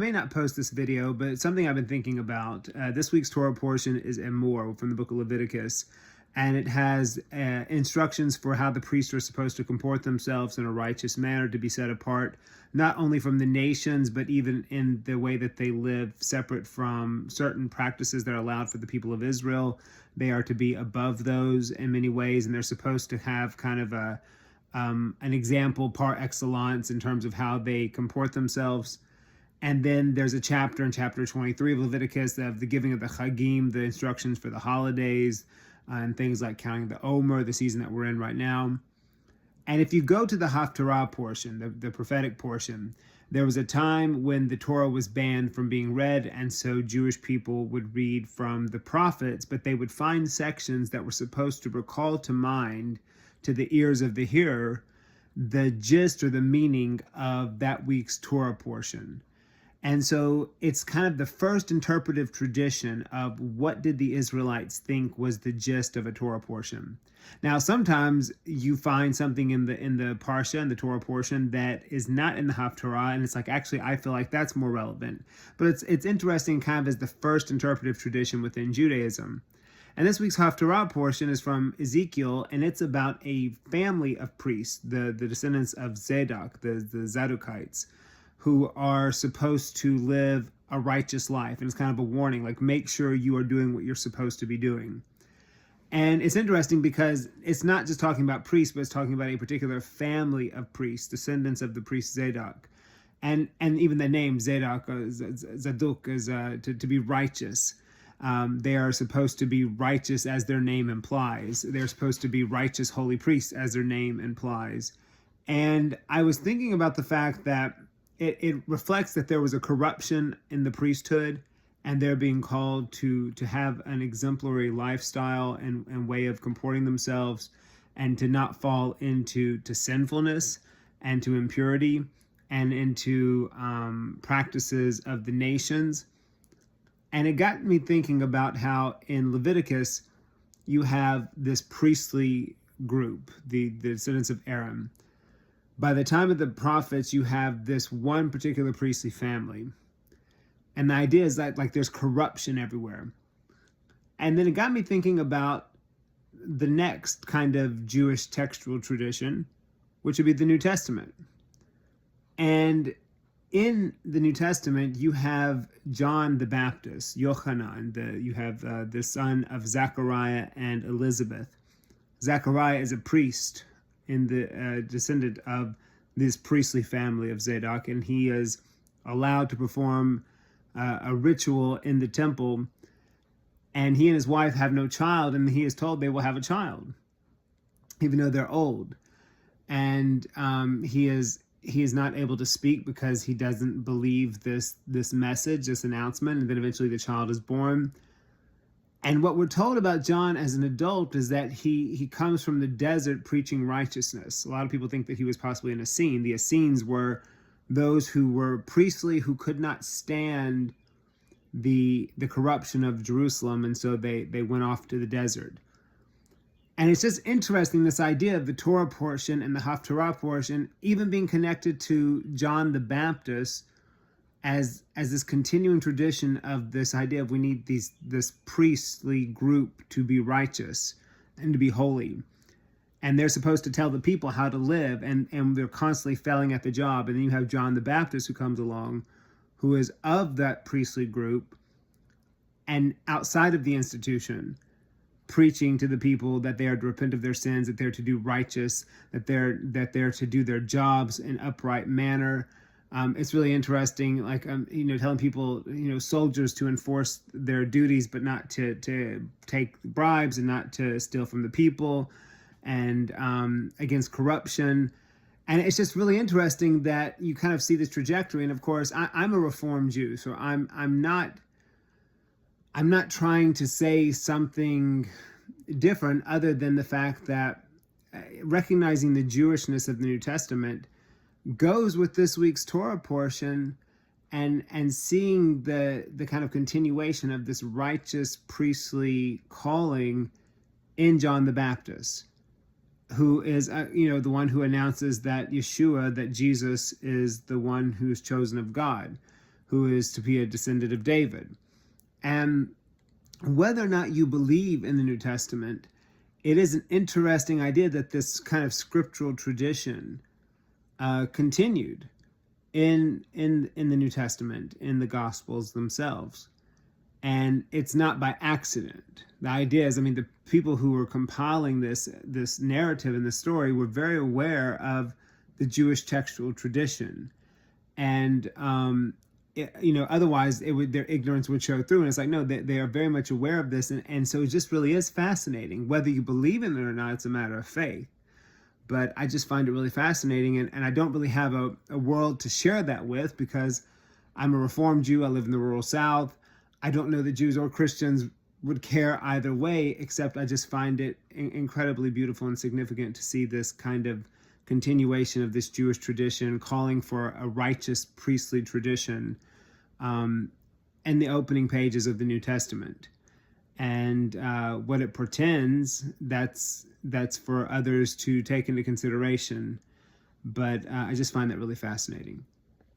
I may not post this video, but it's something I've been thinking about. This week's Torah portion is Emor from the book of Leviticus, and it has instructions for how the priests are supposed to comport themselves in a righteous manner to be set apart, not only from the nations, but even in the way that they live separate from certain practices that are allowed for the people of Israel. They are to be above those in many ways, and they're supposed to have kind of an example par excellence in terms of how they comport themselves. And then there's a chapter in chapter 23 of Leviticus of the giving of the Chagim, the instructions for the holidays, and things like counting the Emor, the season that we're in right now. And if you go to the Haftarah portion, the prophetic portion, there was a time when the Torah was banned from being read, and so Jewish people would read from the prophets, but they would find sections that were supposed to recall to mind, to the ears of the hearer, the gist or the meaning of that week's Torah portion. And so it's kind of the first interpretive tradition of what did the Israelites think was the gist of a Torah portion. Now, sometimes you find something in the Parsha, in the Torah portion, that is not in the Haftarah, and it's like, actually, I feel like that's more relevant. But it's interesting kind of as the first interpretive tradition within Judaism. And this week's Haftarah portion is from Ezekiel, and it's about a family of priests, the descendants of Zadok, the Zadokites, who are supposed to live a righteous life. And it's kind of a warning, like, make sure you are doing what you're supposed to be doing. And it's interesting because it's not just talking about priests, but it's talking about a particular family of priests, descendants of the priest Zadok. And even the name Zadok, Zadok, is to be righteous. They are supposed to be righteous as their name implies. They're supposed to be righteous holy priests as their name implies. And I was thinking about the fact that it reflects that there was a corruption in the priesthood, and they're being called to have an exemplary lifestyle and way of comporting themselves, and to not fall into sinfulness and to impurity and into practices of the nations. And it got me thinking about how in Leviticus you have this priestly group, the descendants of Aaron. By the time of the prophets, you have this one particular priestly family. And the idea is that, like, there's corruption everywhere. And then it got me thinking about the next kind of Jewish textual tradition, which would be the New Testament. And in the New Testament, you have John the Baptist, Yochanan, you have the son of Zechariah and Elizabeth. Zechariah is a priest in the descendant of this priestly family of Zadok, and he is allowed to perform a ritual in the temple, and he and his wife have no child, and he is told they will have a child, even though they're old. And he is not able to speak because he doesn't believe this message, this announcement, and then eventually the child is born. And what we're told about John as an adult is that he comes from the desert preaching righteousness. A lot of people think that he was possibly an Essene. The Essenes were those who were priestly, who could not stand the corruption of Jerusalem, and so they went off to the desert. And it's just interesting, this idea of the Torah portion and the Haftarah portion even being connected to John the Baptist, as this continuing tradition of this idea of we need this priestly group to be righteous and to be holy. And they're supposed to tell the people how to live, and they're constantly failing at the job. And then you have John the Baptist who comes along, who is of that priestly group and outside of the institution, preaching to the people that they are to repent of their sins, that they're to do righteous, that they're to do their jobs in upright manner. It's really interesting, like, telling people, soldiers to enforce their duties, but not to take bribes and not to steal from the people, and against corruption. And it's just really interesting that you kind of see this trajectory. And of course, I'm a Reformed Jew, so I'm not trying to say something different other than the fact that recognizing the Jewishness of the New Testament goes with this week's Torah portion, and seeing the kind of continuation of this righteous priestly calling in John the Baptist, who is the one who announces that Yeshua, that Jesus is the one who's chosen of God, who is to be a descendant of David. And whether or not you believe in the New Testament, it is an interesting idea that this kind of scriptural tradition continued in the New Testament, in the Gospels themselves. And it's not by accident. The idea is, the people who were compiling this narrative and this story were very aware of the Jewish textual tradition. And otherwise their ignorance would show through. And it's like, no, they are very much aware of this. And so it just really is fascinating. Whether you believe in it or not, it's a matter of faith. But I just find it really fascinating. And I don't really have a world to share that with, because I'm a Reformed Jew. I live in the rural South. I don't know that Jews or Christians would care either way, except I just find it incredibly beautiful and significant to see this kind of continuation of this Jewish tradition, calling for a righteous priestly tradition in the opening pages of the New Testament. And what it portends, that's for others to take into consideration. But I just find that really fascinating.